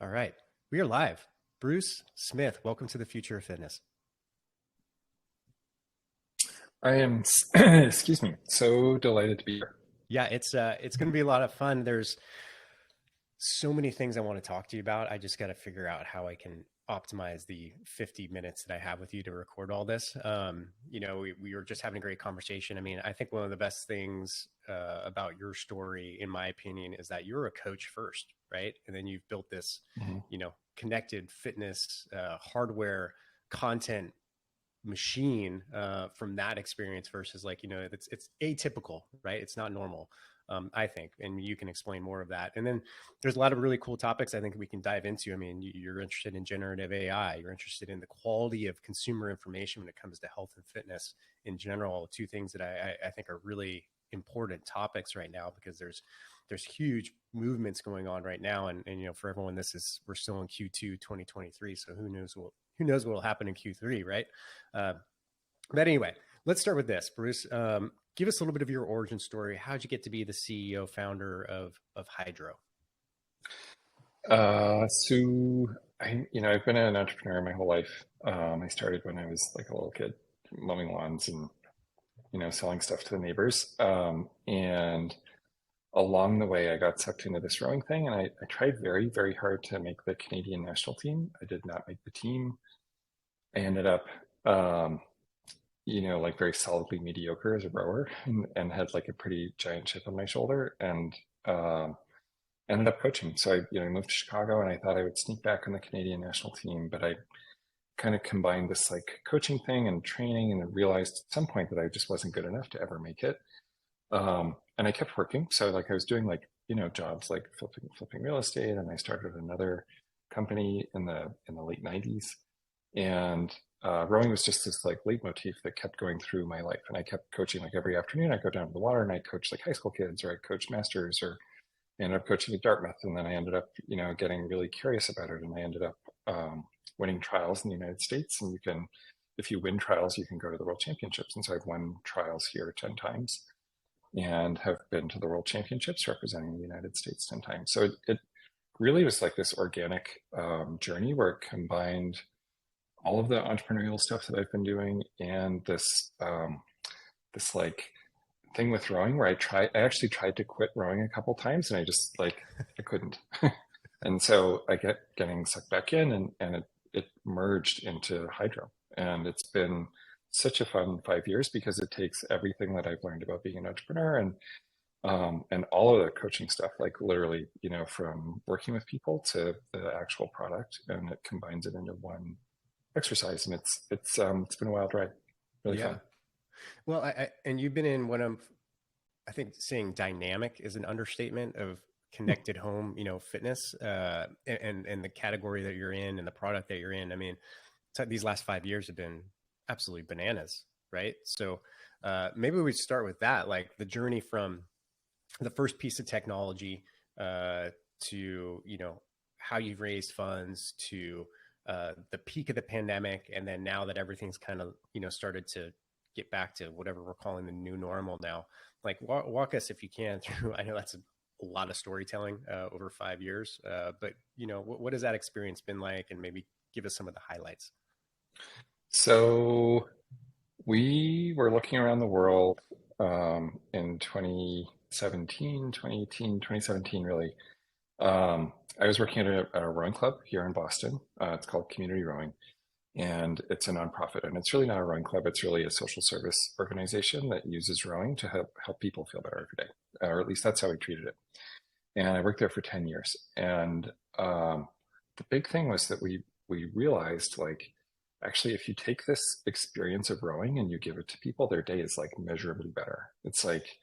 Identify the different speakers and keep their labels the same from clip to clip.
Speaker 1: All right. We are live. Bruce Smith, welcome to the future of fitness.
Speaker 2: I am, excuse me, so delighted to be here.
Speaker 1: Yeah, it's going to be a lot of fun. There's so many things I want to talk to you about. I just got to figure out how I can optimize the 50 minutes that I have with you to record all this. We were just having a great conversation. I mean, I think one of the best things about your story, in my opinion, is that you're a coach first, right? And then you've built this,
Speaker 2: Mhm.
Speaker 1: connected fitness hardware content machine from that experience versus like it's atypical, right? It's not normal, I think, and you can explain more of that. And then there's a lot of really cool topics I think we can dive into. I mean, you're interested in generative AI, you're interested in the quality of consumer information when it comes to health and fitness in general, two things that I think are really important topics right now, because there's huge movements going on right now. And for everyone, we're still in Q2 2023, so who knows what will happen in Q3, right? Uh, but anyway, let's start with this, Bruce. Give us a little bit of your origin story. How'd you get to be the CEO founder of Hydrow?
Speaker 2: So I've been an entrepreneur my whole life. I started when I was like a little kid, mowing lawns and, selling stuff to the neighbors. And along the way, I got sucked into this rowing thing, and I tried very, very hard to make the Canadian national team. I did not make the team. I ended up, um, like very solidly mediocre as a rower and had like a pretty giant chip on my shoulder and ended up coaching. So I moved to Chicago and I thought I would sneak back on the Canadian national team, but I kind of combined this like coaching thing and training and I realized at some point that I just wasn't good enough to ever make it. And I kept working. So like I was doing like, jobs like flipping real estate, and I started another company in the late 90s. And rowing was just this like leitmotif that kept going through my life. And I kept coaching like every afternoon. I'd go down to the water and I'd coach like high school kids, or I'd coach masters, or I ended up coaching at Dartmouth. And then I ended up, getting really curious about it. And I ended up winning trials in the United States. And if you win trials, you can go to the World Championships. And so I've won trials here 10 times and have been to the World Championships representing the United States 10 times. So it really was like this organic journey where it combined all of the entrepreneurial stuff that I've been doing and this like thing with rowing where I actually tried to quit rowing a couple times and I just like I couldn't. And so I get getting sucked back in and it merged into Hydro. And it's been such a fun 5 years because it takes everything that I've learned about being an entrepreneur and all of the coaching stuff, like literally, from working with people to the actual product, and it combines it into one exercise, and it's been a wild ride, really
Speaker 1: Yeah.
Speaker 2: fun.
Speaker 1: Well, and you've been in one of, I think saying dynamic is an understatement of connected home, fitness, and the category that you're in and the product that you're in. I mean, these last 5 years have been absolutely bananas, right? So maybe we start with that, like the journey from the first piece of technology to how you've raised funds to the peak of the pandemic, and then now that everything's kind of started to get back to whatever we're calling the new normal now. Like walk us, if you can, through. I know that's a lot of storytelling over 5 years, but what has that experience been like, and maybe give us some of the highlights.
Speaker 2: So we were looking around the world in 2017, 2018, 2017, really. I was working at a rowing club here in Boston. It's called Community Rowing, and it's a nonprofit. And it's really not a rowing club. It's really a social service organization that uses rowing to help people feel better every day, or at least that's how we treated it. And I worked there for 10 years. And the big thing was that we realized, like, actually, if you take this experience of rowing and you give it to people, their day is like measurably better. It's like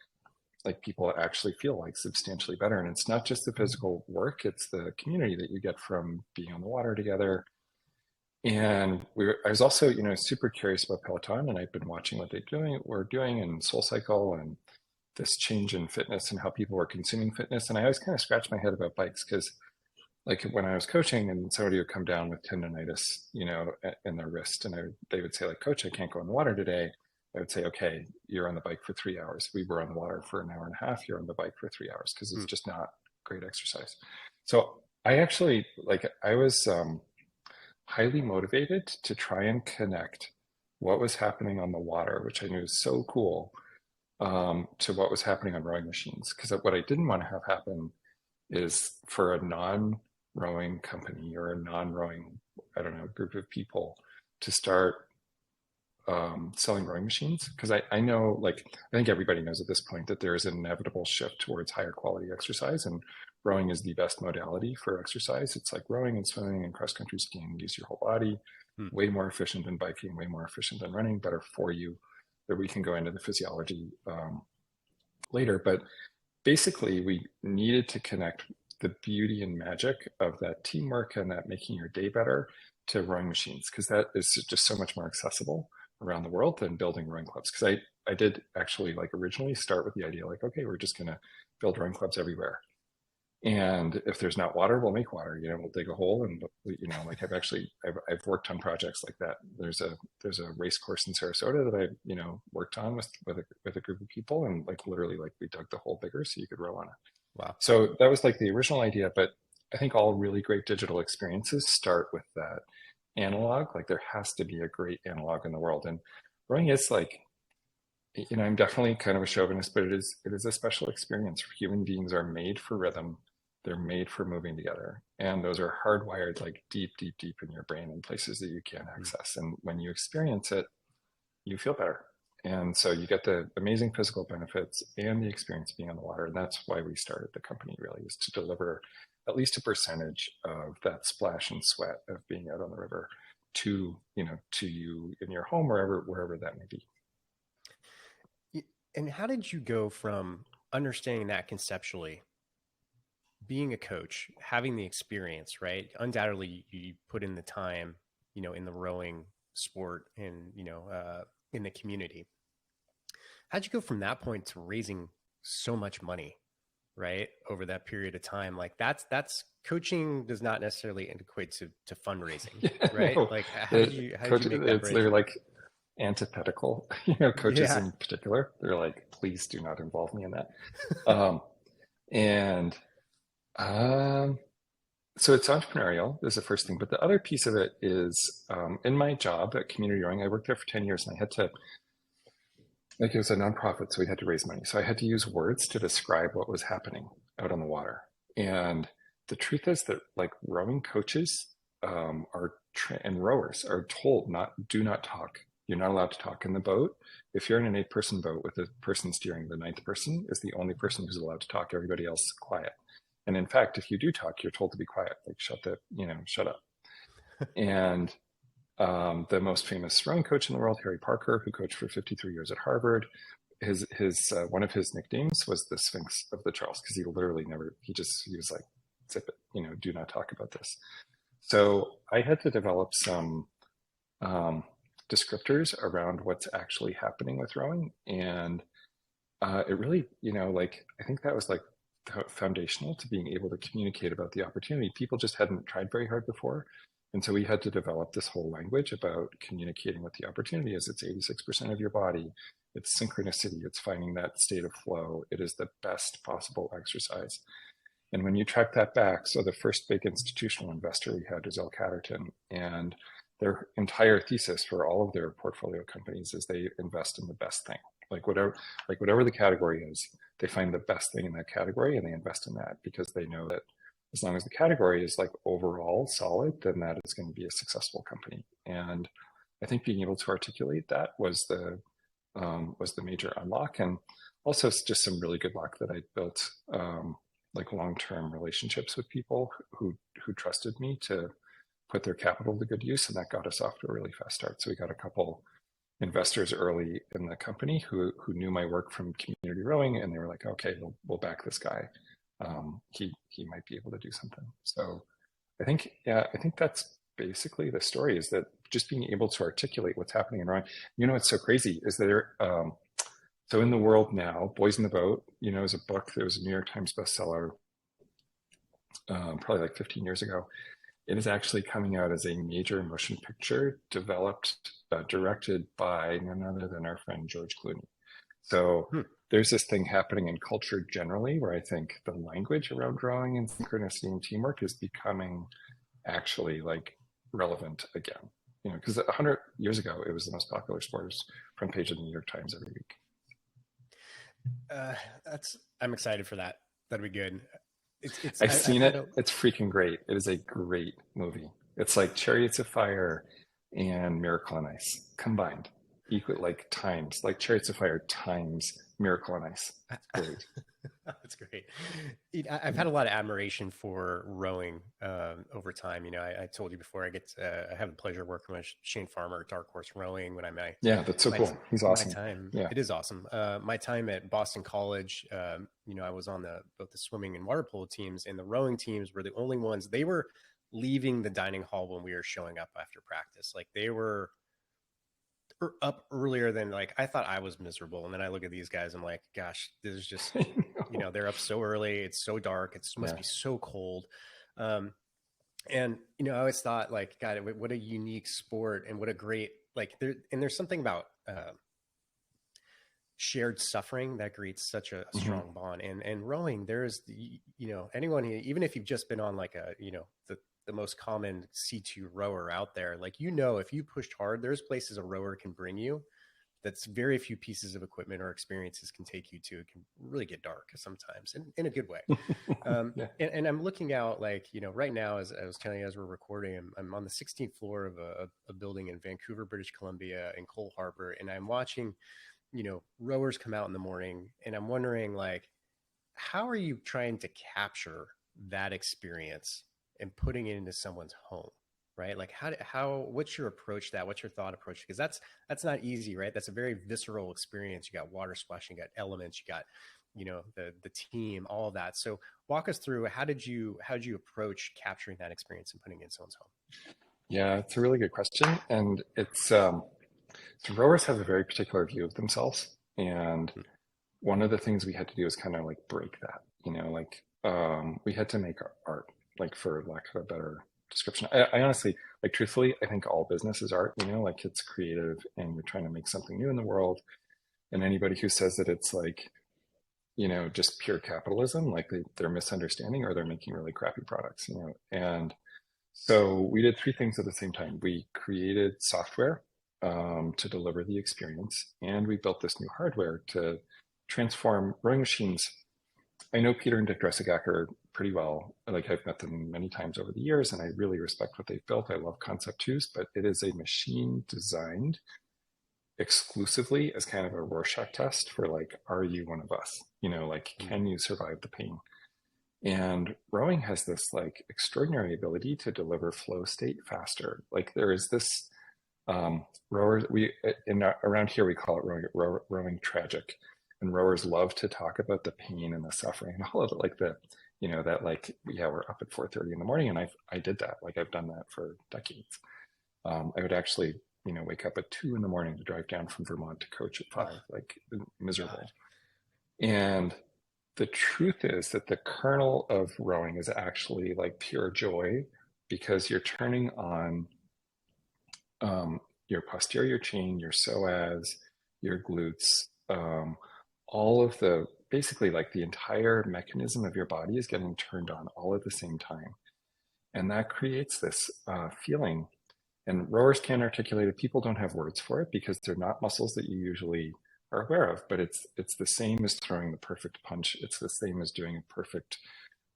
Speaker 2: people actually feel like substantially better. And it's not just the physical work, it's the community that you get from being on the water together. And I was also, super curious about Peloton, and I've been watching what were doing in Soul Cycle and this change in fitness and how people were consuming fitness. And I always kind of scratched my head about bikes because, like, when I was coaching and somebody would come down with tendonitis, in their wrist, and they would say, like, Coach, I can't go in the water today. I would say, okay, you're on the bike for 3 hours. We were on the water for an hour and a half. You're on the bike for 3 hours because it's
Speaker 1: Hmm.
Speaker 2: just not great exercise. So I actually like I was highly motivated to try and connect what was happening on the water, which I knew is so cool, to what was happening on rowing machines. Because what I didn't want to have happen is for a non-rowing company or a non-rowing, I don't know, group of people to start selling rowing machines. Because I know, like, I think everybody knows at this point that there is an inevitable shift towards higher quality exercise, and rowing is the best modality for exercise. It's like rowing and swimming and cross country skiing, use your whole body,
Speaker 1: Hmm.
Speaker 2: way more efficient than biking, way more efficient than running, better for you. That we can go into the physiology later. But basically, we needed to connect the beauty and magic of that teamwork and that making your day better to rowing machines, because that is just so much more accessible around the world than building rowing clubs. Because I did actually like originally start with the idea like, okay, we're just going to build rowing clubs everywhere. And if there's not water, we'll make water. We'll dig a hole, and like I've worked on projects like that. There's a race course in Sarasota that I worked on with a group of people, and like literally like we dug the hole bigger so you could row on it.
Speaker 1: Wow.
Speaker 2: So that was like the original idea, but I think all really great digital experiences start with that analog. Like there has to be a great analog in the world, and rowing is like I'm definitely kind of a chauvinist, but it is a special experience. Human beings are made for rhythm. They're made for moving together. And those are hardwired like deep, deep, deep in your brain in places that you can't
Speaker 1: Hmm.
Speaker 2: access. And when you experience it, you feel better. And so you get the amazing physical benefits and the experience being on the water. And that's why we started the company, really, is to deliver at least a percentage of that splash and sweat of being out on the river to you in your home, wherever that may be.
Speaker 1: And how did you go from understanding that conceptually, being a coach, having the experience, right? Undoubtedly, you put in the time, in the rowing sport and, in the community. How'd you go from that point to raising so much money, right? Over that period of time? Like that's coaching does not necessarily equate to fundraising,
Speaker 2: Yeah,
Speaker 1: right?
Speaker 2: no,
Speaker 1: Like how did you
Speaker 2: coach,
Speaker 1: make that
Speaker 2: they're
Speaker 1: bridge?
Speaker 2: like antithetical, coaches
Speaker 1: Yeah.
Speaker 2: in particular. They're like, please do not involve me in that. Um, and um, so it's entrepreneurial is the first thing, but the other piece of it is in my job at Community Rowing, I worked there for 10 years and I had to, like it was a nonprofit, so we had to raise money. So I had to use words to describe what was happening out on the water. And the truth is that like rowing coaches and rowers are told do not talk. You're not allowed to talk in the boat. If you're in an 8-person boat with a person steering, the ninth person is the only person who's allowed to talk. Everybody else is quiet. And in fact, if you do talk, you're told to be quiet, like shut up. And the most famous rowing coach in the world, Harry Parker, who coached for 53 years at Harvard, his one of his nicknames was the Sphinx of the Charles, because he literally never he was like, zip it, do not talk about this. So I had to develop some um, descriptors around what's actually happening with rowing, and it really, like I think that was like foundational to being able to communicate about the opportunity. People just hadn't tried very hard before. And so we had to develop this whole language about communicating what the opportunity is. It's 86% of your body. It's synchronicity. It's finding that state of flow. It is the best possible exercise. And when you track that back, so the first big institutional investor we had was L. Catterton, and their entire thesis for all of their portfolio companies is they invest in the best thing. Like whatever the category is, they find the best thing in that category and they invest in that, because they know that as long as the category is like overall solid, then that is going to be a successful company. And I think being able to articulate that was the major unlock, and also just some really good luck that I built like long-term relationships with people who trusted me to put their capital to good use, and that got us off to a really fast start. So we got a couple investors early in the company who knew my work from community rowing, and they were like, okay, we'll back this guy. He might be able to do something. So I think that's basically the story, is that just being able to articulate what's happening in rowing. What's so crazy is that so in the world now, Boys in the Boat, is a book that was a New York Times bestseller probably like 15 years ago. It is actually coming out as a major motion picture developed, directed by none other than our friend George Clooney. So
Speaker 1: Hmm.
Speaker 2: there's this thing happening in culture generally where I think the language around rowing and synchronicity and teamwork is becoming actually like relevant again. You know, because 100 years ago, it was the most popular sport. It was front page of the New York Times every week.
Speaker 1: Uh, that's I'm excited for that. That'd be good.
Speaker 2: I've
Speaker 1: I've
Speaker 2: seen
Speaker 1: had
Speaker 2: it.
Speaker 1: a
Speaker 2: It's freaking great. It is a great movie. It's like Chariots of Fire and Miracle on Ice combined, equal like times, like Chariots of Fire times Miracle on Ice. It's great.
Speaker 1: That's great. I've
Speaker 2: Yeah,
Speaker 1: had a lot of admiration for rowing over time. You know, I told you before. I have the pleasure of working with Shane Farmer at Dark Horse Rowing when
Speaker 2: yeah, that's so
Speaker 1: my
Speaker 2: cool. He's
Speaker 1: my
Speaker 2: awesome.
Speaker 1: time.
Speaker 2: Yeah,
Speaker 1: It is awesome. My time at Boston College. You know, I was on the both the swimming and water polo teams, and the rowing teams were the only ones. They were leaving the dining hall when we were showing up after practice. Like they were up earlier than like I thought I was miserable. And then I look at these guys, I'm like, gosh, this is just,
Speaker 2: I know.
Speaker 1: they're up so early. It's so dark. It must
Speaker 2: Yeah.
Speaker 1: be so cold. Um, and I always thought like, God, what a unique sport and what a great like there's something about shared suffering that creates such a
Speaker 2: Hmm.
Speaker 1: strong bond. And rowing, there's anyone, even if you've just been on like the most common C2 rower out there, like if you pushed hard, there's places a rower can bring you that's very few pieces of equipment or experiences can take you to. It can really get dark sometimes in a good way.
Speaker 2: Yeah.
Speaker 1: And I'm looking out like, right now, as I was telling you, as we're recording, I'm on the 16th floor of a building in Vancouver, British Columbia in Cole Harbor. And I'm watching, rowers come out in the morning, and I'm wondering like, how are you trying to capture that experience and putting it into someone's home? Right. Like what's your approach to that? What's your thought approach? Because that's not easy, right? That's a very visceral experience. You got water splashing, you got elements, you got, the team, all of that. So walk us through how did you approach capturing that experience and putting it in someone's home?
Speaker 2: Yeah, it's a really good question. And it's so rowers have a very particular view of themselves. And one of the things we had to do is kind of like break that, like we had to make art, like for lack of a better description. I honestly, like truthfully, I think all business is art, like it's creative and you're trying to make something new in the world. And anybody who says that it's like, just pure capitalism, like they're misunderstanding or they're making really crappy products, And so we did three things at the same time. We created software to deliver the experience, and we built this new hardware to transform rowing machines. I know Peter and Dick Dressigacker pretty well. Like I've met them many times over the years, and I really respect what they've built. I love Concept Twos, but it is a machine designed exclusively as kind of a Rorschach test for like, are you one of us? Like,
Speaker 1: Mm.
Speaker 2: can you survive the pain? And rowing has this like extraordinary ability to deliver flow state faster. Like there is this rowers around here we call it rowing tragic, and rowers love to talk about the pain and the suffering and all of it, like that like yeah we're up at 4:30 in the morning, and I did that, like I've done that for decades. I would actually wake up at 2 in the morning to drive down from Vermont to coach at
Speaker 1: Oh
Speaker 2: 5, like
Speaker 1: God.
Speaker 2: miserable. And the truth is that the kernel of rowing is actually like pure joy, because you're turning on your posterior chain, your psoas, your glutes, all of the basically like the entire mechanism of your body is getting turned on all at the same time. And that creates this feeling. And rowers can't articulate it. People don't have words for it because they're not muscles that you usually are aware of. But it's the same as throwing the perfect punch. It's the same as doing a perfect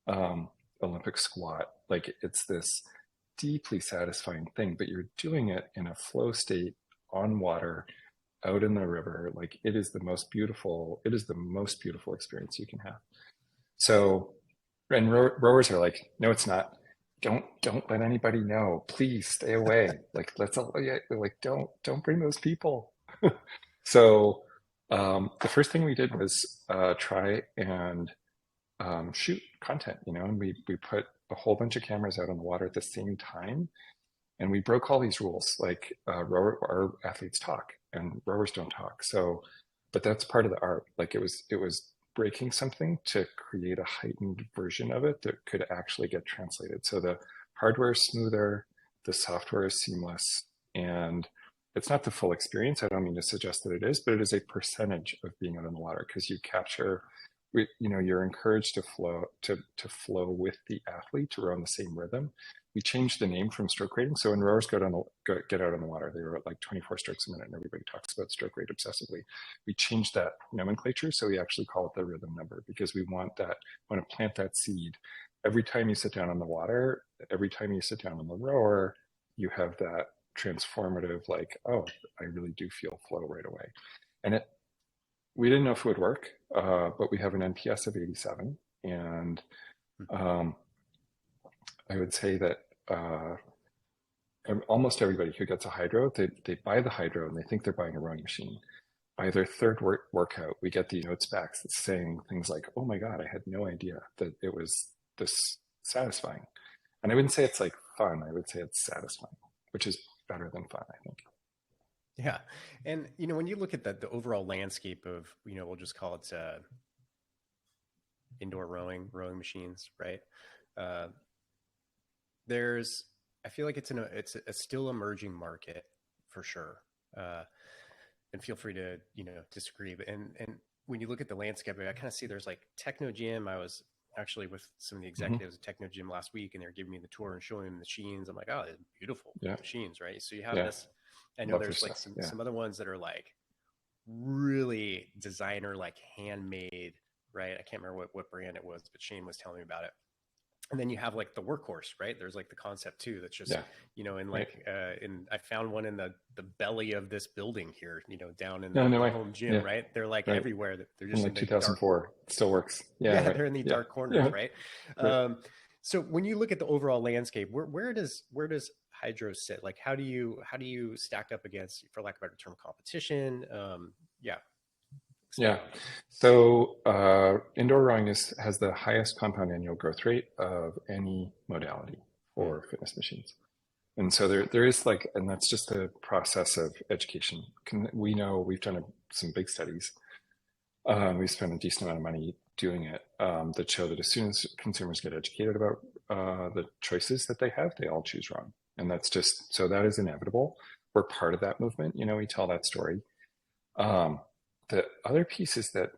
Speaker 2: um, Olympic squat. Like it's this deeply satisfying thing, but you're doing it in a flow state on water out in the river. Like it is the most beautiful, it is the most beautiful experience you can have. So, and rowers are like, no, it's not. Don't let anybody know. Please stay away. Like let's all, yeah, like don't bring those people. So the first thing we did was try and shoot content, and we put a whole bunch of cameras out on the water at the same time, and we broke all these rules. Like our athletes talk, and rowers don't talk. So, but that's part of the art. Like it was breaking something to create a heightened version of it that could actually get translated. So the hardware is smoother, the software is seamless, and it's not the full experience. I don't mean to suggest that it is, but it is a percentage of being out in the water, because you capture, you're encouraged to flow with the athlete, to row in the same rhythm. We changed the name from stroke rating. So when rowers get out on the water, they row at like 24 strokes a minute, and everybody talks about stroke rate obsessively. We changed that nomenclature, so we actually call it the rhythm number, because we want to plant that seed. Every time you sit down on the water, every time you sit down on the rower, you have that transformative, like, oh, I really do feel flow right away. And we didn't know if it would work, but we have an NPS of 87. And I would say that almost everybody who gets a Hydrow, they buy the Hydrow and they think they're buying a rowing machine. By their third workout, we get these notes back saying things like, oh my God, I had no idea that it was this satisfying. And I wouldn't say it's like fun, I would say it's satisfying, which is better than fun, I think.
Speaker 1: Yeah. And, when you look at the overall landscape of, we'll just call it indoor rowing machines, right? I feel like it's a still emerging market for sure. And feel free to, disagree. But, and when you look at the landscape, I kind of see there's like Techno Gym. I was actually with some of the executives at Techno Gym last week, and they're giving me the tour and showing me the machines. I'm like, oh, they're beautiful machines, right? So you have this. I know there's like some other ones that are like really designer, like handmade, right? I can't remember what brand it was, but Shane was telling me about it. And then you have like the workhorse, right? There's like the concept too. That's just, I found one in the belly of this building here, down in the home gym, right? They're like everywhere. They're just
Speaker 2: in like 2004. It still works. Yeah,
Speaker 1: they're in the dark corners, right? So when you look at the overall landscape, where does Hydrow sit? Like, how do you stack up against, for lack of a better term, competition?
Speaker 2: So indoor rowing has the highest compound annual growth rate of any modality for fitness machines. And so there is and that's just the process of education. We know, we've done some big studies. We spent a decent amount of money doing it, that show that as soon as consumers get educated about the choices that they have, they all choose wrong. And that's just, so that is inevitable. We're part of that movement. We tell that story. The other piece is that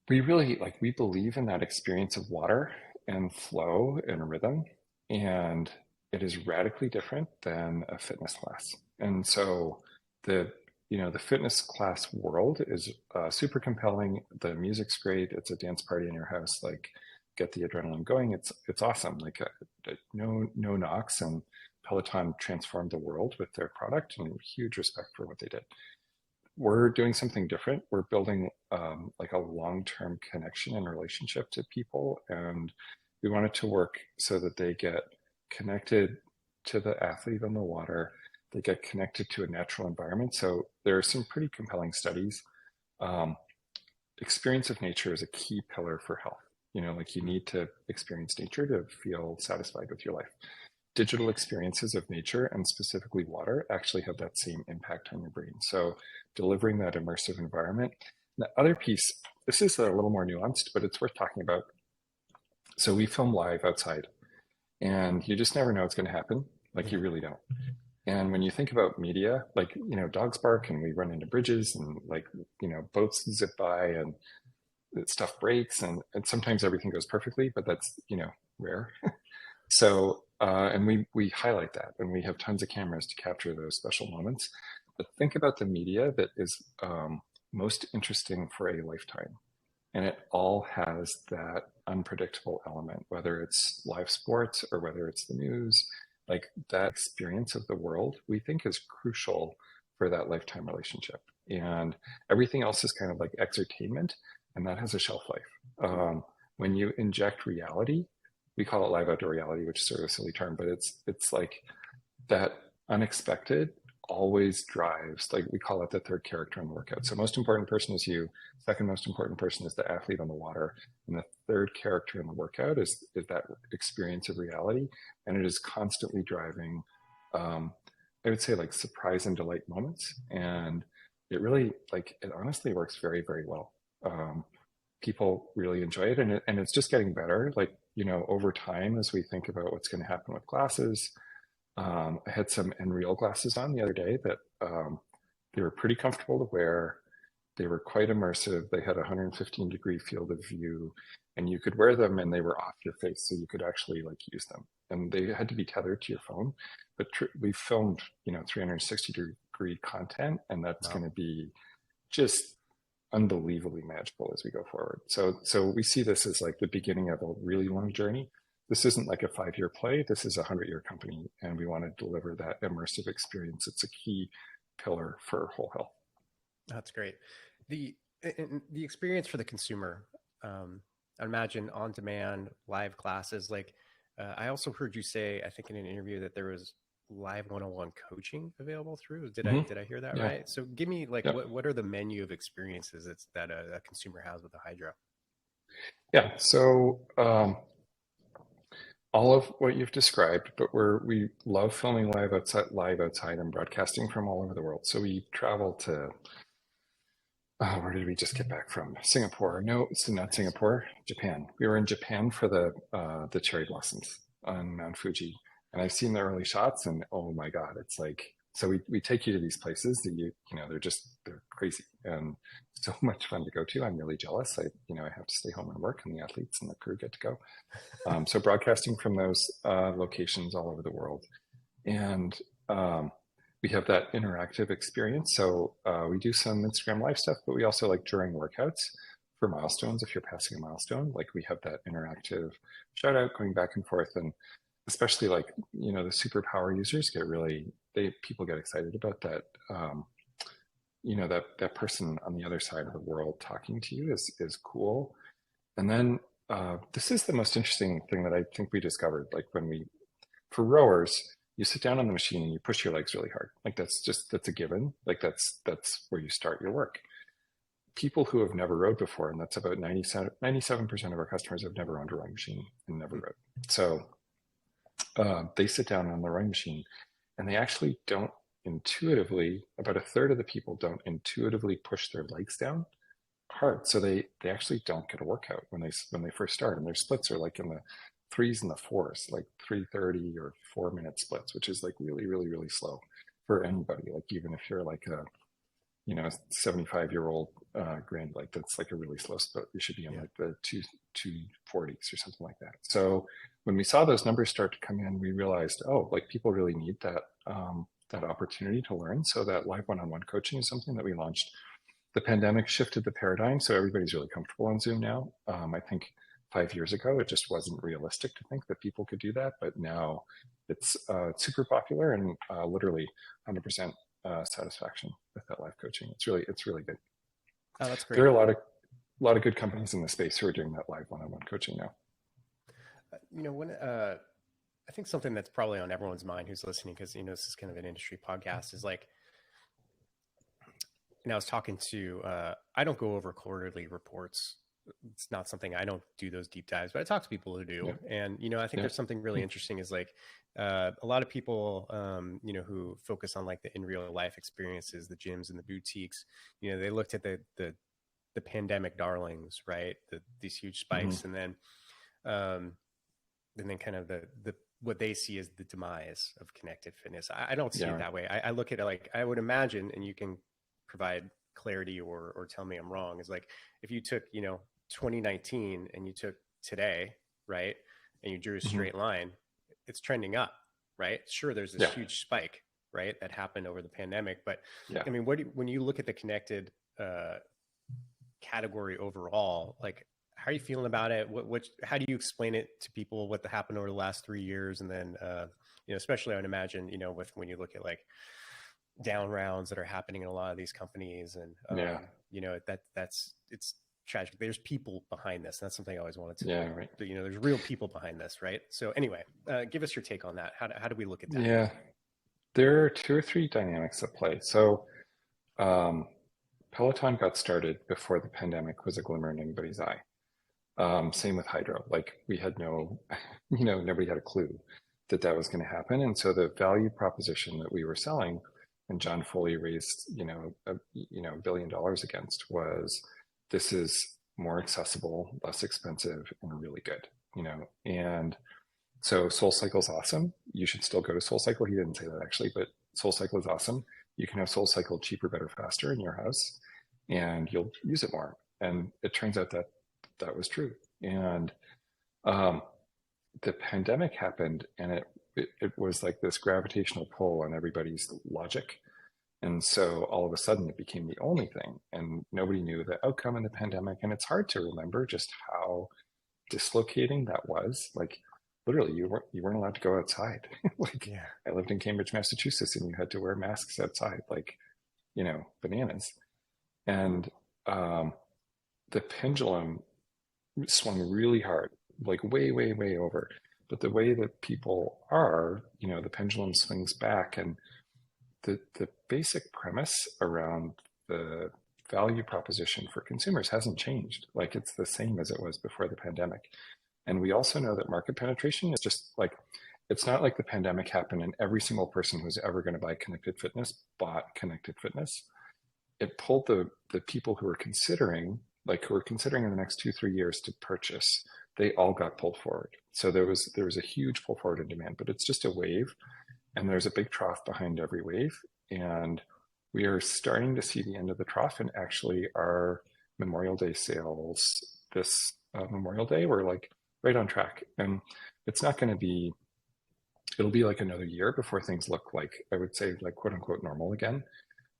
Speaker 2: we really we believe in that experience of water and flow and rhythm, and it is radically different than a fitness class. And so the fitness class world is super compelling. The music's great. It's a dance party in your house. Get the adrenaline going. It's awesome. No knocks. And Peloton transformed the world with their product, and huge respect for what they did. We're doing something different. We're building a long-term connection and relationship to people, and we want it to work so that they get connected to the athlete on the water. They get connected to a natural environment. So there are some pretty compelling studies. Experience of nature is a key pillar for health. You need to experience nature to feel satisfied with your life. Digital experiences of nature, and specifically water, actually have that same impact on your brain. So delivering that immersive environment. The other piece, this is a little more nuanced, but it's worth talking about. So we film live outside, and you just never know what's going to happen. You really don't. And when you think about media, dogs bark and we run into bridges, and boats zip by and stuff breaks, and sometimes everything goes perfectly, but that's, rare. So, and we highlight that, and we have tons of cameras to capture those special moments. But think about the media that is most interesting for a lifetime. And it all has that unpredictable element, whether it's live sports or whether it's the news. That experience of the world, we think, is crucial for that lifetime relationship. And everything else is kind of like exertainment, and that has a shelf life. When you inject reality, we call it live outdoor reality, which is sort of a silly term, but it's like that unexpected always drives, we call it the third character in the workout. So most important person is you, second most important person is the athlete on the water, and the third character in the workout is that experience of reality. And it is constantly driving, I would say, surprise and delight moments. And it really, it honestly works very, very well. People really enjoy it, and it's just getting better. Over time, as we think about what's going to happen with classes, I had some Nreal glasses on the other day that they were pretty comfortable to wear. They were quite immersive. They had a 115-degree field of view, and you could wear them and they were off your face, so you could actually like use them. And they had to be tethered to your phone. But we filmed, 360-degree content, and that's
Speaker 1: Wow.
Speaker 2: going to be just unbelievably magical as we go forward. So we see this as like the beginning of a really long journey. This isn't like a 5-year play. This is a 100-year company, and we want to deliver that immersive experience. It's a key pillar for whole health.
Speaker 1: That's great. The experience for the consumer, I imagine on demand live classes. Like I also heard you say, I think in an interview that there was live one-on-one coaching available through. Did I
Speaker 2: Mm-hmm.
Speaker 1: did I hear that
Speaker 2: Yeah.
Speaker 1: right? So give me like
Speaker 2: Yeah.
Speaker 1: what are the menu of experiences that a consumer has with the Hydrow?
Speaker 2: Yeah. So all of what you've described, but we love filming live outside and broadcasting from all over the world. So we travel to where did we just get back from? Singapore? No, it's not
Speaker 1: Nice.
Speaker 2: Singapore. Japan. We were in Japan for the cherry blossoms on Mount Fuji, and I've seen the early shots, and oh my God, it's like so we take you to these places that they're crazy and so much fun to go to. I'm really jealous. I have to stay home and work, and the athletes and the crew get to go. So broadcasting from those locations all over the world, and we have that interactive experience. So we do some Instagram live stuff, but we also like during workouts for milestones. If you're passing a milestone, like we have that interactive shout out going back and forth, and especially like the superpower users people get excited about that. That person on the other side of the world talking to you is cool. And then this is the most interesting thing that I think we discovered. Like for rowers, you sit down on the machine and you push your legs really hard. Like that's a given. Like that's where you start your work. People who have never rowed before, and that's about 97% of our customers have never owned a rowing machine and never rowed. So they sit down on the rowing machine and they actually don't intuitively, about a third of the people don't intuitively push their legs down hard. So they actually don't get a workout when they first start, and their splits are like in the threes and the fours, like 3:30 or 4-minute splits, which is like really, really, really slow for anybody. Like even if you're like a 75-year-old grand, like that's like a really slow split. You should be in like the 240s or something like that. So when we saw those numbers start to come in, we realized, like people really need that opportunity to learn. So that live one-on-one coaching is something that we launched. The pandemic shifted the paradigm, so everybody's really comfortable on Zoom now. I think 5 years ago, it just wasn't realistic to think that people could do that, but now it's super popular and literally 100% satisfaction with that live coaching. It's really good.
Speaker 1: Oh, that's
Speaker 2: There are
Speaker 1: great.
Speaker 2: a lot of good companies in the space who are doing that live one-on-one coaching now.
Speaker 1: When I think something that's probably on everyone's mind who's listening, because this is kind of an industry podcast, is like, I was talking to I don't go over quarterly reports. It's not something, I don't do those deep dives, but I talk to people who do.
Speaker 2: Yeah.
Speaker 1: And I think there's something really interesting is like a lot of people who focus on like the in real life experiences, the gyms and the boutiques, they looked at the pandemic darlings, right? These huge spikes, and then kind of the what they see as the demise of connected fitness. I don't see it that way. I look at it like, I would imagine, and you can provide clarity or tell me I'm wrong, is like if you took 2019 and you took today, right, and you drew a straight line, it's trending up, right? Sure, there's this huge spike, right, that happened over the pandemic, but I mean, when you look at the connected category overall, like how are you feeling about it? How do you explain it to people what happened over the last 3 years? And then especially I would imagine when you look at like down rounds that are happening in a lot of these companies, and it's tragic. There's people behind this. That's something I always wanted to
Speaker 2: right.
Speaker 1: There's real people behind this, right? So anyway, give us your take on that. How do we look at that?
Speaker 2: Yeah, there are 2 or 3 dynamics at play. So Peloton got started before the pandemic was a glimmer in anybody's eye. Same with Hydrow. Like we had nobody had a clue that was going to happen. And so the value proposition that we were selling, and John Foley raised, $1 billion against, was this is more accessible, less expensive, and really good, and So SoulCycle is awesome. You should still go to SoulCycle. He didn't say that actually, but SoulCycle is awesome. You can have SoulCycle cheaper, better, faster in your house, and you'll use it more. And it turns out that that was true. And um, the pandemic happened, and it was like this gravitational pull on everybody's logic. And so all of a sudden it became the only thing, and nobody knew the outcome in the pandemic. And it's hard to remember just how dislocating that was. Like literally, you weren't allowed to go outside. Like
Speaker 1: Yeah.
Speaker 2: I lived in Cambridge, Massachusetts, and you had to wear masks outside, like bananas. And um, the pendulum swung really hard, like way, way, way over. But the way that people are, the pendulum swings back, and the basic premise around the value proposition for consumers hasn't changed. Like it's the same as it was before the pandemic. And we also know that market penetration is just like, it's not like the pandemic happened and every single person who's ever going to buy connected fitness bought connected fitness. It pulled the people who were considering, in the next 2-3 years to purchase, they all got pulled forward. So there was a huge pull forward in demand, but it's just a wave, and there's a big trough behind every wave. And we are starting to see the end of the trough. And actually, our Memorial Day sales this Memorial Day were like right on track. And it's not going to be, it'll be like another year before things look like, I would say, like quote unquote normal again.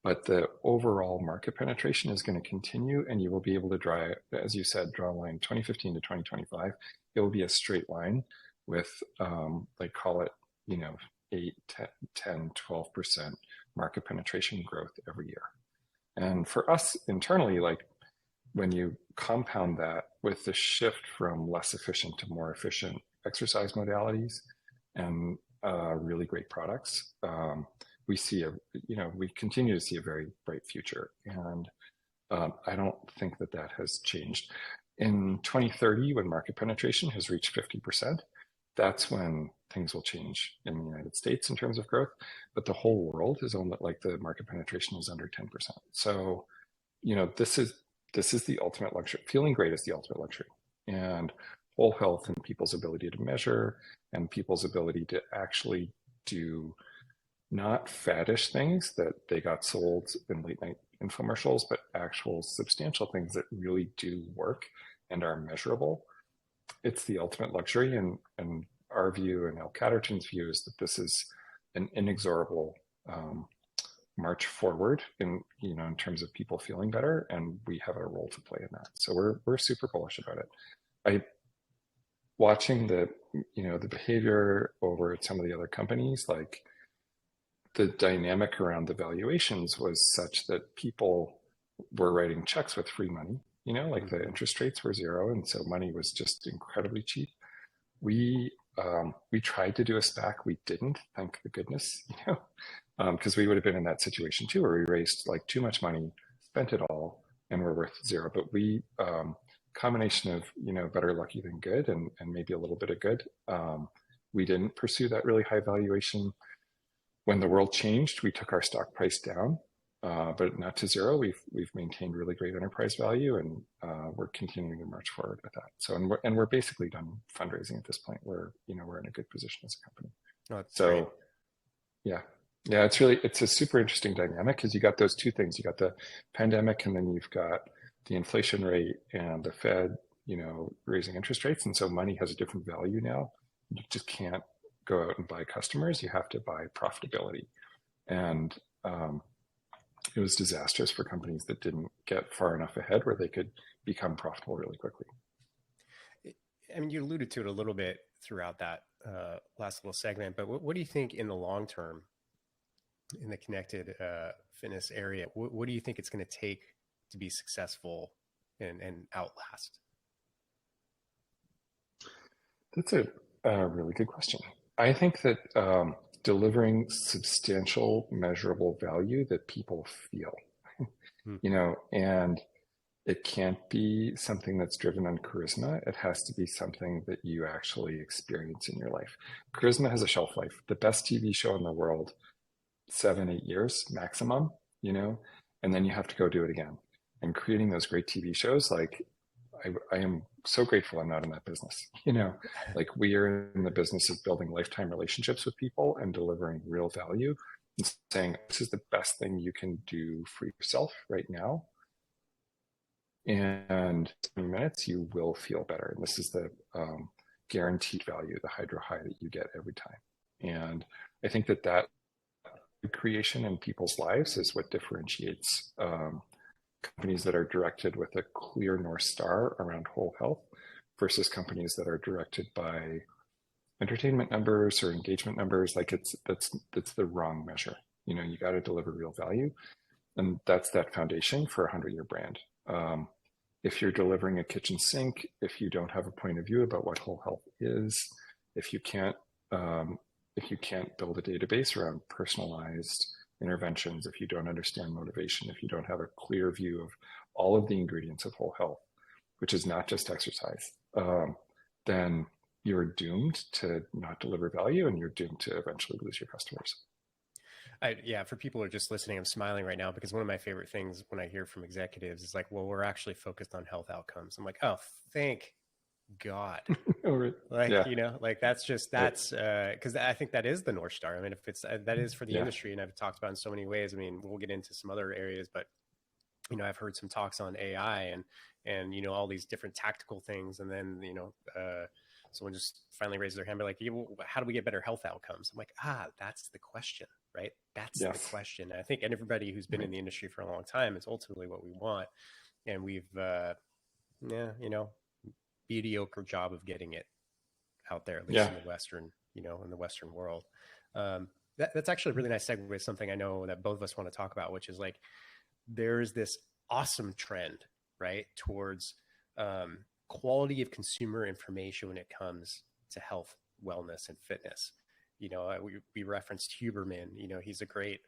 Speaker 2: But the overall market penetration is going to continue, and you will be able to draw, as you said, draw a line 2015 to 2025. It will be a straight line with, like, call it, 8, 10, 12% market penetration growth every year. And for us internally, like when you compound that with the shift from less efficient to more efficient exercise modalities and really great products, we see we continue to see a very bright future. And I don't think that that has changed. In 2030, when market penetration has reached 50%, that's when things will change in the United States in terms of growth. But the whole world is only, like, the market penetration is under 10%. So, this is the ultimate luxury. Feeling great is the ultimate luxury. And whole health and people's ability to measure and people's ability to actually do not faddish things that they got sold in late night infomercials, but actual substantial things that really do work and are measurable. It's the ultimate luxury. And our view and El Catterton's view is that this is an inexorable march forward in terms of people feeling better, and we have a role to play in that. So we're super bullish about it. I watching the behavior over at some of the other companies, like the dynamic around the valuations was such that people were writing checks with free money, like the interest rates were zero. And so money was just incredibly cheap. We tried to do a SPAC. We didn't, thank the goodness, because we would have been in that situation too, where we raised like too much money, spent it all, and we're worth zero. But we, combination of, better lucky than good, and maybe a little bit of good. We didn't pursue that really high valuation. When the world changed, we took our stock price down, but not to zero. We've maintained really great enterprise value, and we're continuing to march forward with that. So, and we're basically done fundraising at this point. We're in a good position as a company.
Speaker 1: Oh, that's
Speaker 2: so
Speaker 1: great.
Speaker 2: yeah, it's a super interesting dynamic, because you got those two things. You got the pandemic, and then you've got the inflation rate and the Fed, raising interest rates, and so money has a different value now. You just can't go out and buy customers. You have to buy profitability. And it was disastrous for companies that didn't get far enough ahead where they could become profitable really quickly.
Speaker 1: I mean, you alluded to it a little bit throughout that last little segment, but what do you think in the long term in the connected fitness area? What do you think it's going to take to be successful and outlast?
Speaker 2: That's a really good question. I think that delivering substantial, measurable value that people feel, and it can't be something that's driven on charisma. It has to be something that you actually experience in your life. Charisma has a shelf life. The best TV show in the world, 7-8 years maximum, and then you have to go do it again. And creating those great TV shows, like, I am so grateful I'm not in that business. Like we are in the business of building lifetime relationships with people and delivering real value and saying, this is the best thing you can do for yourself right now. And in 20 minutes, you will feel better. And this is the guaranteed value, the Hydrow high that you get every time. And I think that creation in people's lives is what differentiates companies that are directed with a clear North Star around whole health versus companies that are directed by entertainment numbers or engagement numbers. Like that's the wrong measure. You got to deliver real value. And that's that foundation for a 100-year brand. If you're delivering a kitchen sink, if you don't have a point of view about what whole health is, if you can't build a database around personalized interventions, if you don't understand motivation, if you don't have a clear view of all of the ingredients of whole health, which is not just exercise, then you're doomed to not deliver value and you're doomed to eventually lose your customers.
Speaker 1: Yeah, for people who are just listening, I'm smiling right now because one of my favorite things when I hear from executives is like, well, we're actually focused on health outcomes. I'm like, oh, thank God. Like,
Speaker 2: Yeah.
Speaker 1: Like that's because I think that is the North Star. I mean, if it's, that is for the industry, and I've talked about in so many ways. I mean, we'll get into some other areas, but I've heard some talks on AI and all these different tactical things. And then, someone just finally raised their hand, be like, yeah, well, how do we get better health outcomes? I'm like, that's the question, right? That's the question. I think, and everybody who's been in the industry for a long time, is ultimately what we want. And we've, mediocre job of getting it out there, at least in the Western, in the Western world. That's actually a really nice segue with something I know that both of us want to talk about, which is like, there's this awesome trend, right, towards quality of consumer information when it comes to health, wellness, and fitness. We referenced Huberman. He's a great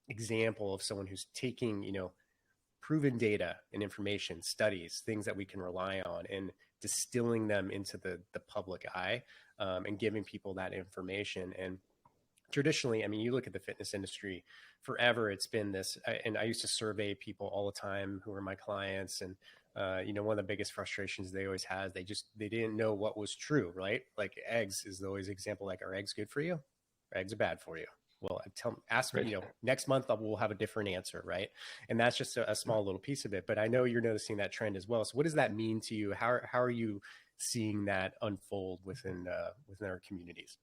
Speaker 1: example of someone who's taking, proven data and information, studies, things that we can rely on, and distilling them into the public eye, and giving people that information. And traditionally, I mean, you look at the fitness industry, forever it's been this, and I used to survey people all the time who were my clients, and one of the biggest frustrations they always had, they didn't know what was true, right? Like eggs is always example, like, are eggs good for you? Or eggs are bad for you? Well, ask me, next month we'll have a different answer, right? And that's just a small little piece of it. But I know you're noticing that trend as well. So what does that mean to you? How are you seeing that unfold within our communities?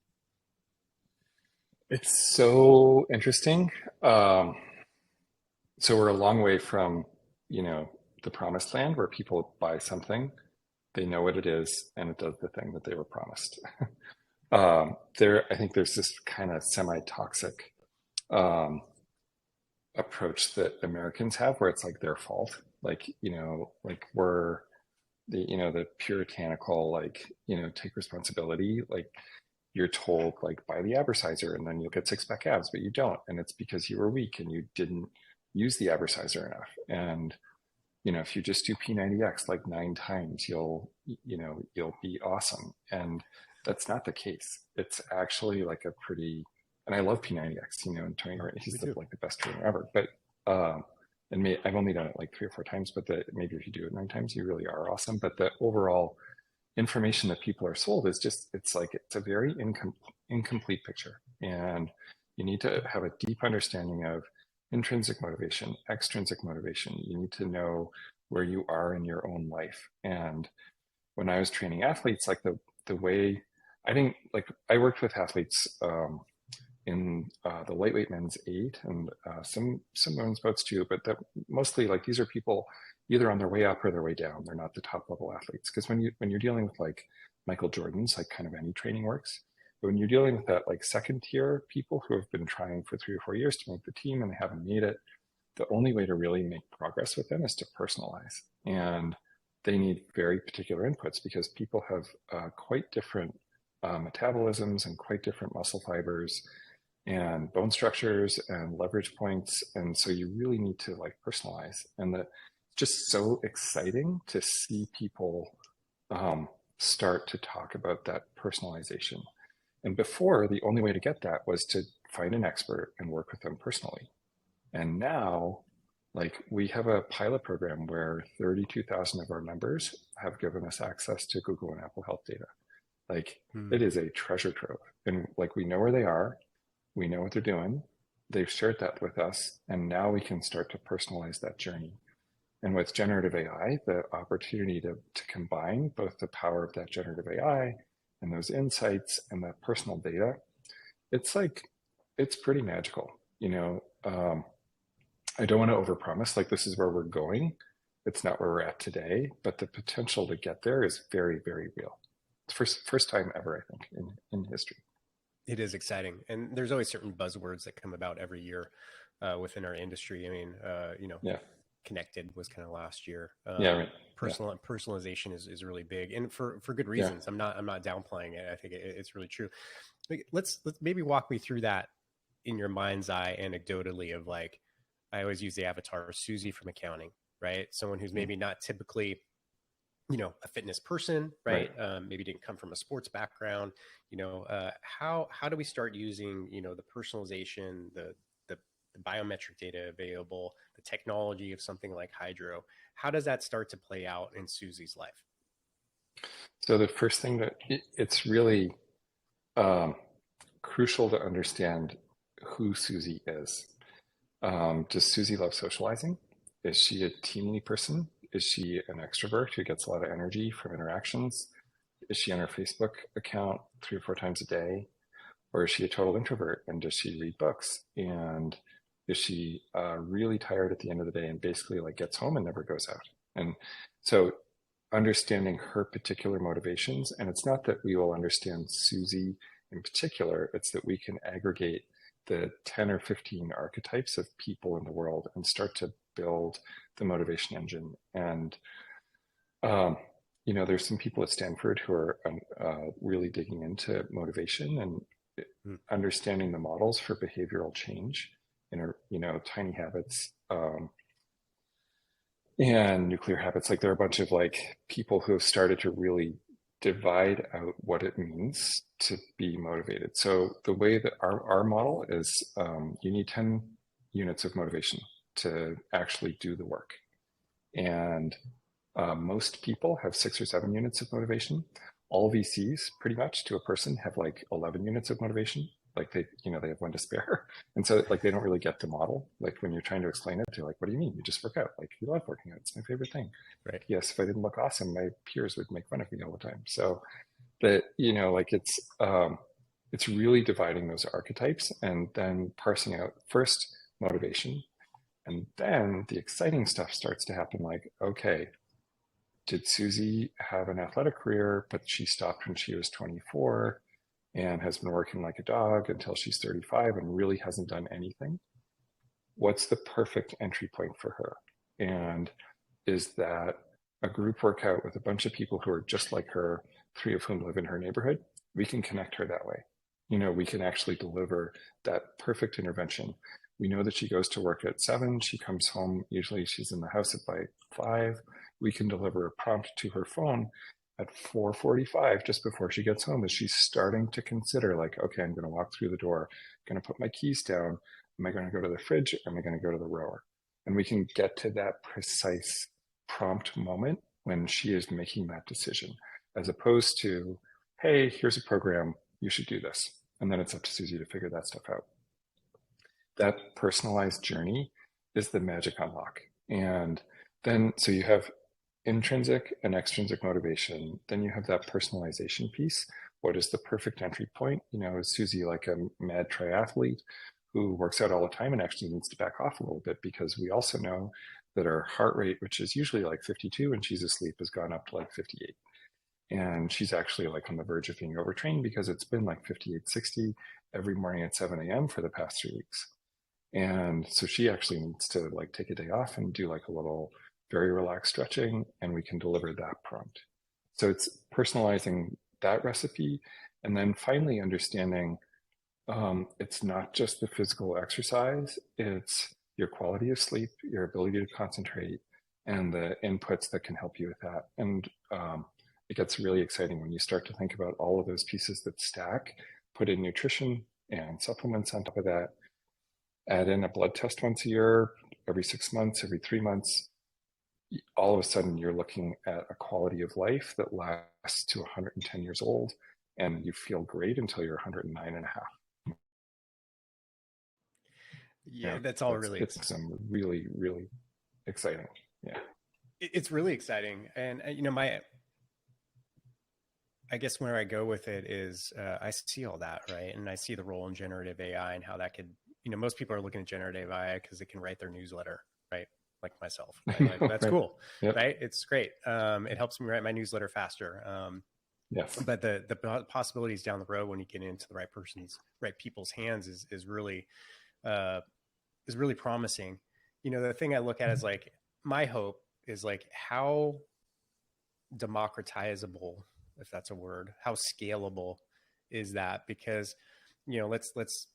Speaker 2: It's so interesting. So we're a long way from, the promised land where people buy something, they know what it is, and it does the thing that they were promised. I think there's this kind of semi-toxic approach that Americans have where it's like their fault. Like, like we're the puritanical, like, take responsibility. Like you're told, like, buy the Abersizer and then you'll get six-pack abs, but you don't. And it's because you were weak and you didn't use the Abersizer enough. And, if you just do P90X like 9 times, you'll be awesome. And that's not the case. It's actually like and I love P90X, and Tony, he's like the best trainer ever. But, I've only done it like 3 or 4 times, but maybe if you do it 9 times, you really are awesome. But the overall information that people are sold is just, it's a very incomplete picture. And you need to have a deep understanding of intrinsic motivation, extrinsic motivation. You need to know where you are in your own life. And when I was training athletes, like the way I worked with athletes in the lightweight men's 8 and some women's boats too, but mostly like these are people either on their way up or their way down. They're not the top level athletes. Because when you're dealing with like Michael Jordan's, like kind of any training works. But when you're dealing with that like second tier people who have been trying for 3 or 4 years to make the team and they haven't made it, the only way to really make progress with them is to personalize. And they need very particular inputs because people have quite different metabolisms and quite different muscle fibers and bone structures and leverage points. And so you really need to like personalize. And it's just so exciting to see people start to talk about that personalization. And before, the only way to get that was to find an expert and work with them personally. And now Like we have a pilot program where 32,000 of our members have given us access to Google and Apple Health data. Like
Speaker 1: Hmm.
Speaker 2: it is a treasure trove. And like we know where they are, we know what they're doing. They've shared that with us. And now we can start to personalize that journey. And with generative AI, the opportunity to combine both the power of that generative AI and those insights and that personal data, it's like, it's pretty magical. I don't want to overpromise, like this is where we're going. It's not where we're at today, but the potential to get there is very, very real. It's first time ever, I think, in history.
Speaker 1: It is exciting, and there's always certain buzzwords that come about every year within our industry. I mean,
Speaker 2: Yeah.
Speaker 1: connected was kind of last year.
Speaker 2: Yeah. Right. Yeah.
Speaker 1: Personalization is really big, and for good
Speaker 2: Yeah.
Speaker 1: reasons. I'm not downplaying it. I think it's really true. Like, let's maybe walk me through that in your mind's eye, anecdotally, of like, I always use the avatar of Susie from accounting, right? Someone who's maybe not typically, a fitness person,
Speaker 2: Right.
Speaker 1: right? Maybe didn't come from a sports background. How do we start using, the personalization, the biometric data available, the technology of something like Hydrow? How does that start to play out in Susie's life?
Speaker 2: So the first thing that it's really um, crucial to understand who Susie is. Does Susie love socializing? Is she a teamly person? Is she an extrovert who gets a lot of energy from interactions? Is she on her Facebook account 3 or 4 times a day? Or is she a total introvert and does she read books? And is she really tired at the end of the day and basically like gets home and never goes out? And so understanding her particular motivations, and it's not that we will understand Susie in particular, it's that we can aggregate the 10 or 15 archetypes of people in the world and start to build the motivation engine. And um, there's some people at Stanford who are really digging into motivation and
Speaker 1: Hmm.
Speaker 2: understanding the models for behavioral change in tiny habits and nuclear habits. Like there are a bunch of like people who have started to really divide out what it means to be motivated. So the way that our model is, you need 10 units of motivation to actually do the work. And most people have 6 or 7 units of motivation. All VCs, pretty much to a person, have like 11 units of motivation. Like they have one to spare, and so like they don't really get the model. Like when you're trying to explain it, they're like, "What do you mean? You just work out? Like you love working out? It's my favorite thing."
Speaker 1: Right.
Speaker 2: Yes, if I didn't look awesome, my peers would make fun of me all the time. So that like it's really dividing those archetypes and then parsing out first motivation, and then the exciting stuff starts to happen. Like, okay, did Susie have an athletic career, but she stopped when she was 24 and has been working like a dog until she's 35 and really hasn't done anything? What's the perfect entry point for her? And is that a group workout with a bunch of people who are just like her, 3 of whom live in her neighborhood? We can connect her that way. We can actually deliver that perfect intervention. We know that she goes to work at 7. She comes home. Usually she's in the house by 5. We can deliver a prompt to her phone at 4:45, just before she gets home, as she's starting to consider, like, okay, I'm going to walk through the door, I'm going to put my keys down. Am I going to go to the fridge? Or am I going to go to the rower? And we can get to that precise prompt moment when she is making that decision, as opposed to, hey, here's a program, you should do this. And then it's up to Susie to figure that stuff out. That personalized journey is the magic unlock. And then, so you have intrinsic and extrinsic motivation. Then you have that personalization piece. What is the perfect entry point? Is Susie like a mad triathlete who works out all the time and actually needs to back off a little bit? Because we also know that her heart rate, which is usually like 52 when she's asleep, has gone up to like 58. And she's actually like on the verge of being overtrained because it's been like 58, 60 every morning at 7 a.m. for the past 3 weeks. And so she actually needs to like take a day off and do like a little very relaxed stretching, and we can deliver that prompt. So it's personalizing that recipe, and then finally understanding it's not just the physical exercise, it's your quality of sleep, your ability to concentrate, and the inputs that can help you with that. And it gets really exciting when you start to think about all of those pieces that stack, put in nutrition and supplements on top of that, add in a blood test once a year, every 6 months, every 3 months, all of a sudden you're looking at a quality of life that lasts to 110 years old, and you feel great until you're 109 and a half.
Speaker 1: Yeah, that's all really
Speaker 2: it's really, really exciting. Yeah.
Speaker 1: It's really exciting. And, I guess where I go with it is I see all that, right? And I see the role in generative AI and how that could, most people are looking at generative AI because it can write their newsletter, right? Like myself, right? Like, that's
Speaker 2: Right.
Speaker 1: cool,
Speaker 2: Yep.
Speaker 1: right? It's great. It helps me write my newsletter faster.
Speaker 2: Yes.
Speaker 1: But the possibilities down the road when you get into the right people's hands is really promising. The thing I look at is like, my hope is like how democratizable, if that's a word, how scalable is that? Because, let's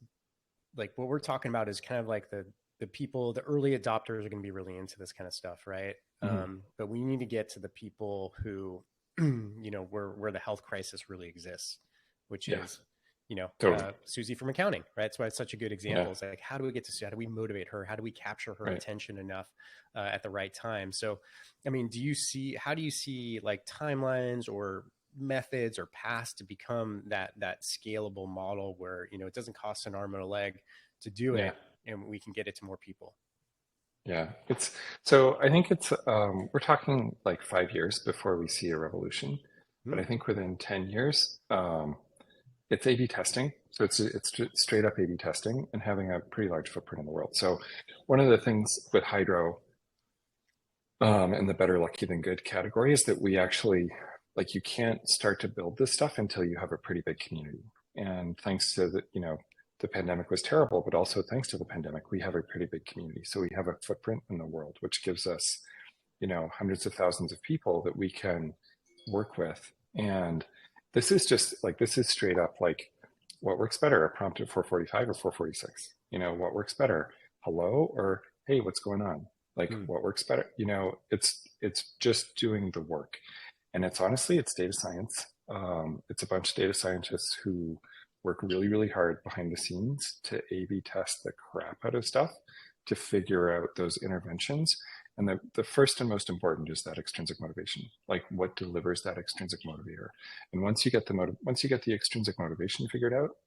Speaker 1: like what we're talking about is kind of like the people, the early adopters are going to be really into this kind of stuff, right?
Speaker 2: Mm-hmm.
Speaker 1: But we need to get to the people who, where the health crisis really exists, which is,
Speaker 2: totally.
Speaker 1: Susie from accounting, right? That's why it's such a good example.
Speaker 2: Yeah.
Speaker 1: It's like, how do we get to Sue? How do we motivate her? How do we capture her
Speaker 2: Right.
Speaker 1: attention enough at the right time? So, I mean, how do you see like timelines or methods or paths to become that scalable model where, it doesn't cost an arm and a leg to do it, and we can get it to more people?
Speaker 2: Yeah, so I think we're talking like 5 years before we see a revolution, but I think within 10 years, it's A/B testing. So it's straight up A/B testing and having a pretty large footprint in the world. So one of the things with Hydrow, and the better lucky than good category is that we actually, like, you can't start to build this stuff until you have a pretty big community. And thanks to the pandemic was terrible, but also thanks to the pandemic, we have a pretty big community. So we have a footprint in the world, which gives us, hundreds of thousands of people that we can work with. And this is straight up like, what works better, a prompt at 445 or 446? What works better, hello or hey, what's going on? Like, what works better? It's just doing the work. And it's data science. It's a bunch of data scientists who work really, really hard behind the scenes to A/B test the crap out of stuff to figure out those interventions. And the first and most important is that extrinsic motivation, like what delivers that extrinsic motivator. And once you get the extrinsic motivation figured out,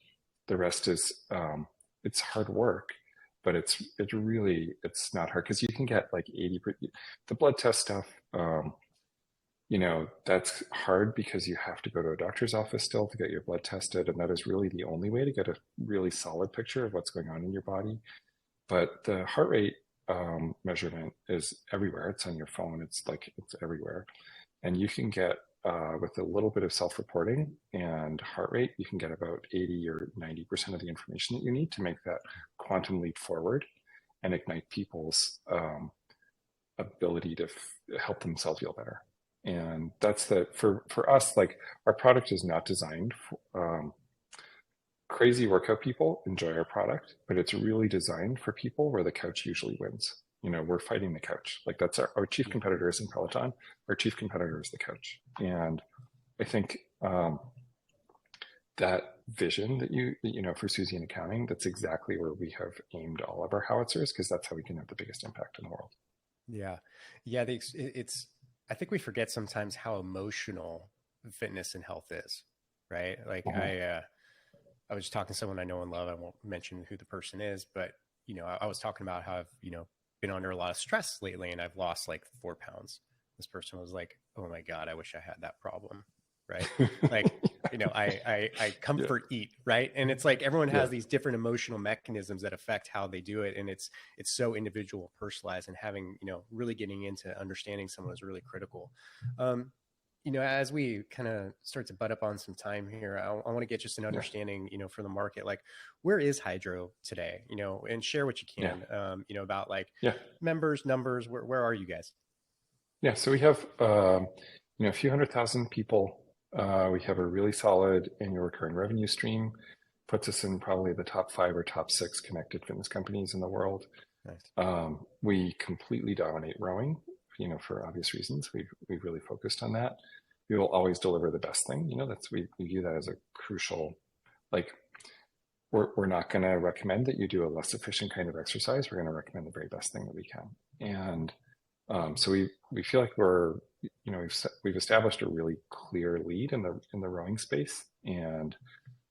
Speaker 2: the rest is it's hard work, but it's not hard because you can get like 80%. The blood test stuff, that's hard because you have to go to a doctor's office still to get your blood tested. And that is really the only way to get a really solid picture of what's going on in your body. But the heart rate measurement is everywhere. It's on your phone. It's everywhere. And you can get, with a little bit of self-reporting and heart rate, you can get about 80 or 90% of the information that you need to make that quantum leap forward and ignite people's ability to help themselves feel better. And that's for us, like, our product is not designed for, crazy workout people enjoy our product, but it's really designed for people where the couch usually wins. We're fighting the couch. Like, that's our chief competitor is in Peloton. Our chief competitor is the couch. And I think that vision that for Susie in accounting, that's exactly where we have aimed all of our howitzers, because that's how we can have the biggest impact in the world.
Speaker 1: Yeah. I think we forget sometimes how emotional fitness and health is, right? Like, I was talking to someone I know and love. I won't mention who the person is, but I was talking about how I've been under a lot of stress lately, and I've lost like 4 pounds. This person was like, "Oh my God, I wish I had that problem." Right? Like, I comfort eat, right? And it's like everyone has these different emotional mechanisms that affect how they do it, and it's so individual, personalized, and having really getting into understanding someone is really critical. As we kind of start to butt up on some time here, I want to get just an understanding, for the market, like, where is Hydrow today, and share what you can, about like members, numbers, where are you guys?
Speaker 2: Yeah. So we have, a few 100,000 people. We have a really solid annual recurring revenue stream, puts us in probably the top 5 or top 6 connected fitness companies in the world.
Speaker 1: Nice.
Speaker 2: We completely dominate rowing, for obvious reasons. We've really focused on that. We will always deliver the best thing. We view that as a crucial, like, we're not going to recommend that you do a less efficient kind of exercise. We're going to recommend the very best thing that we can. And so we feel like we've established a really clear lead in the rowing space, and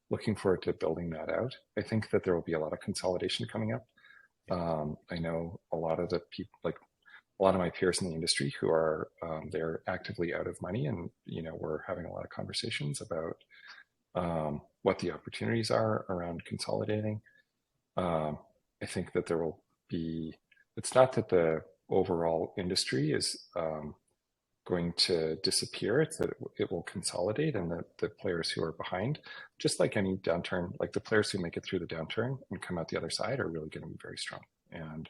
Speaker 2: looking forward to building that out. I think that there will be a lot of consolidation coming up. I know a lot of the people, like a lot of my peers in the industry, who are they're actively out of money, and we're having a lot of conversations about what the opportunities are around consolidating. I think that there will be. It's not that the overall industry is going to disappear. It's that it will consolidate, and the players who are behind, just like any downturn, like the players who make it through the downturn and come out the other side, are really going to be very strong. And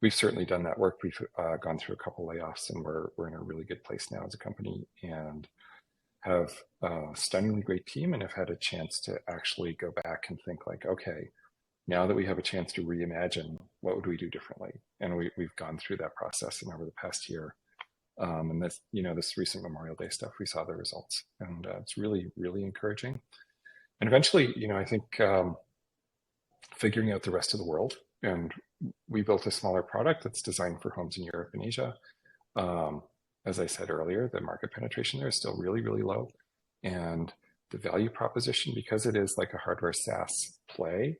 Speaker 2: we've certainly done that work. We've gone through a couple layoffs, and we're in a really good place now as a company, and have a stunningly great team, and have had a chance to actually go back and think like, okay, now that we have a chance to reimagine, what would we do differently? And we've gone through that process, and over the past year, and this recent Memorial Day stuff, we saw the results, and it's really, really encouraging. And eventually, I think figuring out the rest of the world, and we built a smaller product that's designed for homes in Europe and Asia. As I said earlier, the market penetration there is still really, really low, and the value proposition, because it is like a hardware SaaS play,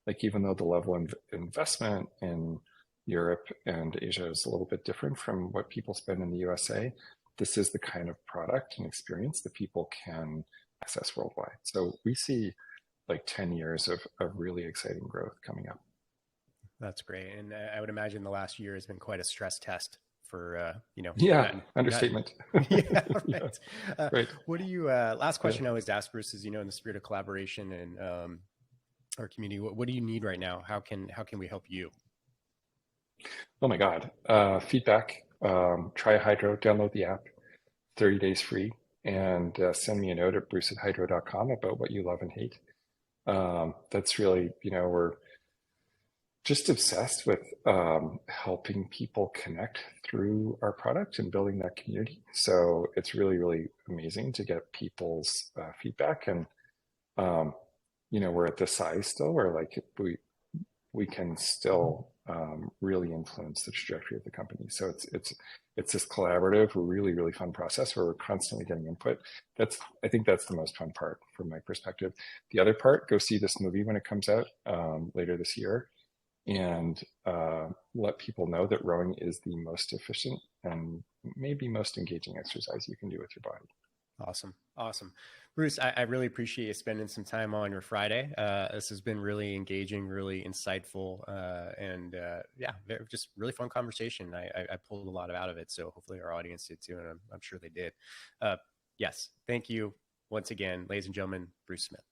Speaker 2: like even though the level of investment in Europe and Asia is a little bit different from what people spend in the USA, this is the kind of product and experience that people can access worldwide. So we see like 10 years of really exciting growth coming up.
Speaker 1: That's great. And I would imagine the last year has been quite a stress test for,
Speaker 2: understatement.
Speaker 1: Yeah, right.
Speaker 2: Yeah, right.
Speaker 1: What do you, last question I always ask, Bruce, is, in the spirit of collaboration and our community, what do you need right now? How can we help you?
Speaker 2: Oh my God. Feedback. Try Hydrow, download the app, 30 days free, and send me a note at bruce@hydrow.com about what you love and hate. That's really, we're just obsessed with helping people connect through our product and building that community. So it's really, really amazing to get people's feedback. And, we're at this size still where like we can still really influence the trajectory of the company. So it's this collaborative, really, really fun process where we're constantly getting input. I think that's the most fun part from my perspective. The other part, go see this movie when it comes out later this year, and let people know that rowing is the most efficient and maybe most engaging exercise you can do with your body.
Speaker 1: Awesome. Bruce, I really appreciate you spending some time on your Friday. This has been really engaging, really insightful, and just really fun conversation. I pulled a lot out of it, so hopefully our audience did too, and I'm sure they did. Yes, thank you once again, ladies and gentlemen, Bruce Smith.